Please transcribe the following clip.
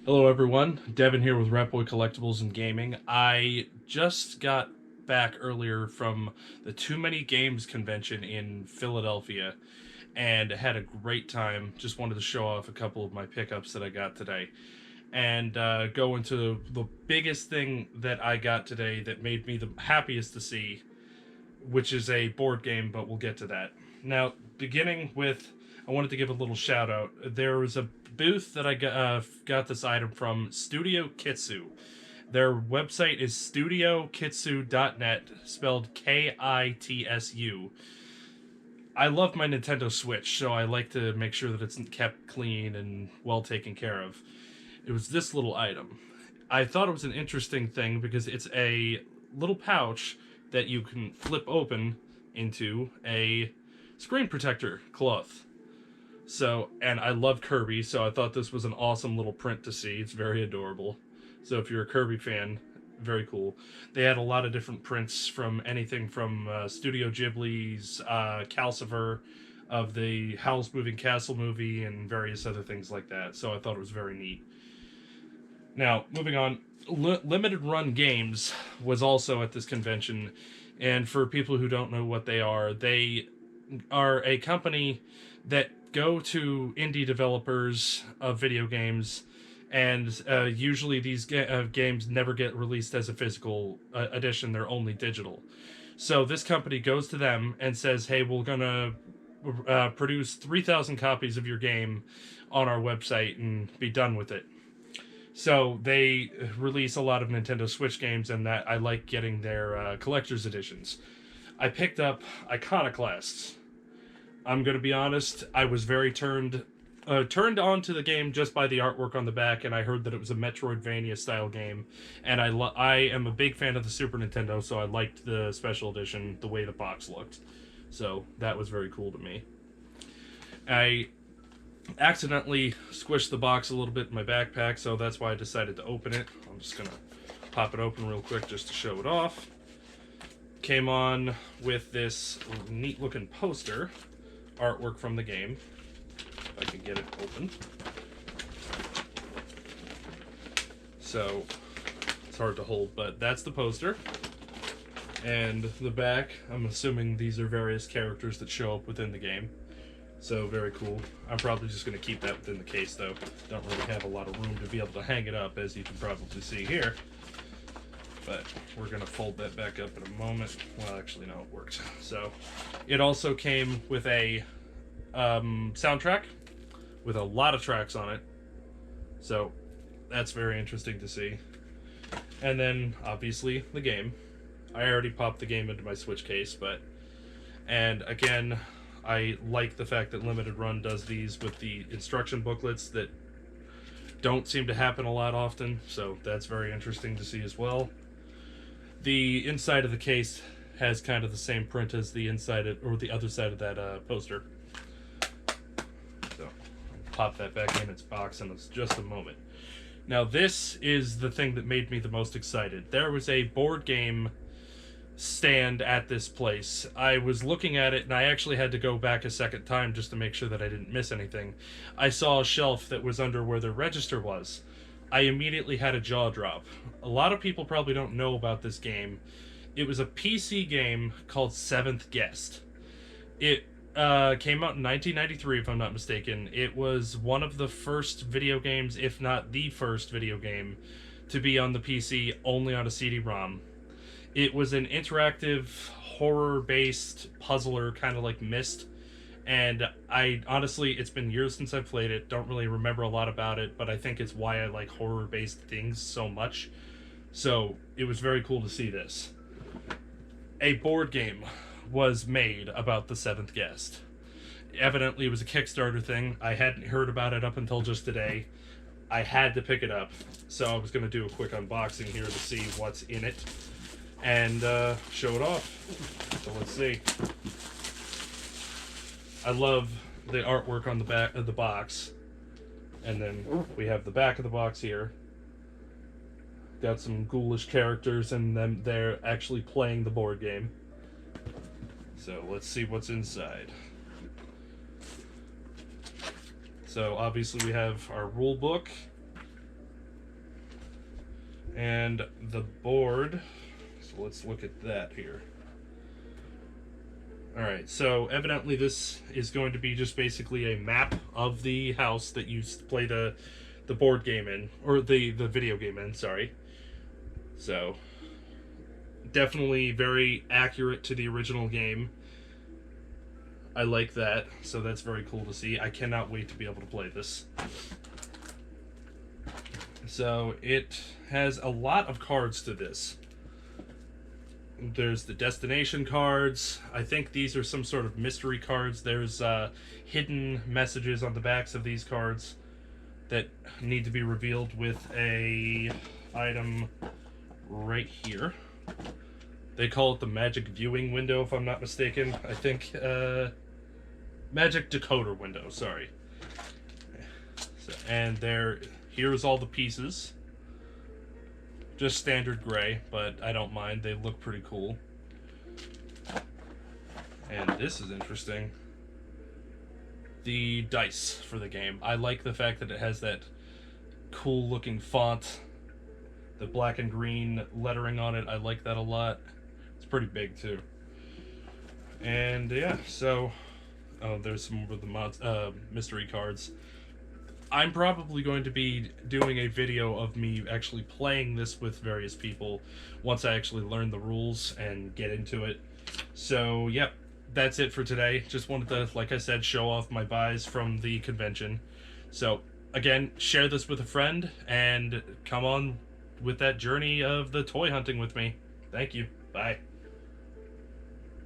Hello, everyone. Devin here with Ratboy Collectibles and Gaming. I just got back earlier from the Too Many Games convention in Philadelphia and had a great time. Just wanted to show off a couple of my pickups that I got today and go into the biggest thing that I got today that made me the happiest to see, which is a board game, but we'll get to that. Now, beginning with, I wanted to give a little shout out. There was a booth that I got this item from, Studio Kitsu. Their website is studiokitsu.net, spelled Kitsu. I love my Nintendo Switch, so I like to make sure that it's kept clean and well taken care of. It was this little item. I thought it was an interesting thing because it's a little pouch that you can flip open into a screen protector cloth. So, and I love Kirby, so I thought this was an awesome little print to see. It's very adorable. So if you're a Kirby fan, very cool. They had a lot of different prints from anything from Studio Ghibli's Calcifer, of the Howl's Moving Castle movie, and various other things like that. So I thought it was very neat. Now, moving on, Limited Run Games was also at this convention, and for people who don't know what they are a company that go to indie developers of video games, and usually these games never get released as a physical edition. They're only digital. So this company goes to them and says, hey, we're going to produce 3,000 copies of your game on our website and be done with it. So they release a lot of Nintendo Switch games, and that I like getting their collector's editions. I picked up Iconoclasts. I'm going to be honest, I was very turned on to the game just by the artwork on the back, and I heard that it was a Metroidvania style game, and I am a big fan of the Super Nintendo, so I liked the special edition, the way the box looked. So that was very cool to me. I accidentally squished the box a little bit in my backpack, so that's why I decided to open it. I'm just going to pop it open real quick just to show it off. Came on with this neat looking poster, artwork from the game. If I can get it open. So it's hard to hold, but that's the poster. And the back, I'm assuming these are various characters that show up within the game. So very cool. I'm probably just going to keep that within the case, though. Don't really have a lot of room to be able to hang it up, as you can probably see here. But we're going to fold that back up in a moment. Well, actually, no, it worked. So it also came with a soundtrack with a lot of tracks on it. So that's very interesting to see. And then, obviously, the game. I already popped the game into my Switch case, and again, I like the fact that Limited Run does these with the instruction booklets that don't seem to happen a lot often, so that's very interesting to see as well. The inside of the case has kind of the same print as the inside or the other side of that poster. So I'll pop that back in its box in just a moment. Now this is the thing that made me the most excited. There was a board game stand at this place. I was looking at it, and I actually had to go back a second time just to make sure that I didn't miss anything. I saw a shelf that was under where the register was. I immediately had a jaw drop. A lot of people probably don't know about this game. It was a PC game called Seventh Guest. It came out in 1993, if I'm not mistaken. It was one of the first video games, if not the first video game, to be on the PC only on a CD-ROM. It was an interactive, horror-based puzzler, kind of like Myst. And I honestly, it's been years since I've played it. Don't really remember a lot about it, but I think it's why I like horror-based things so much. So it was very cool to see this. A board game was made about the Seventh Guest. Evidently, it was a Kickstarter thing. I hadn't heard about it up until just today. I had to pick it up, so I was going to do a quick unboxing here to see what's in it and show it off. So let's see. I love the artwork on the back of the box, and then we have the back of the box here. Got some ghoulish characters, and them they're actually playing the board game. So let's see what's inside. So obviously we have our rule book. And the board, so let's look at that here. Alright, so evidently this is going to be just basically a map of the house that you play the board game in, or the video game in, sorry. So, definitely very accurate to the original game. I like that, so that's very cool to see. I cannot wait to be able to play this. So, it has a lot of cards to this. There's the destination cards. I think these are some sort of mystery cards. There's hidden messages on the backs of these cards that need to be revealed with a item right here. They call it the magic viewing window, if I'm not mistaken. I think magic decoder window, sorry. So, and here's all the pieces. Just standard gray, but I don't mind. They look pretty cool. And this is interesting. The dice for the game. I like the fact that it has that cool looking font. The black and green lettering on it. I like that a lot. It's pretty big too. And yeah, so there's some of the mystery cards. I'm probably going to be doing a video of me actually playing this with various people once I actually learn the rules and get into it. So, yep, that's it for today. Just wanted to, like I said, show off my buys from the convention. So, again, share this with a friend and come on with that journey of the toy hunting with me. Thank you. Bye.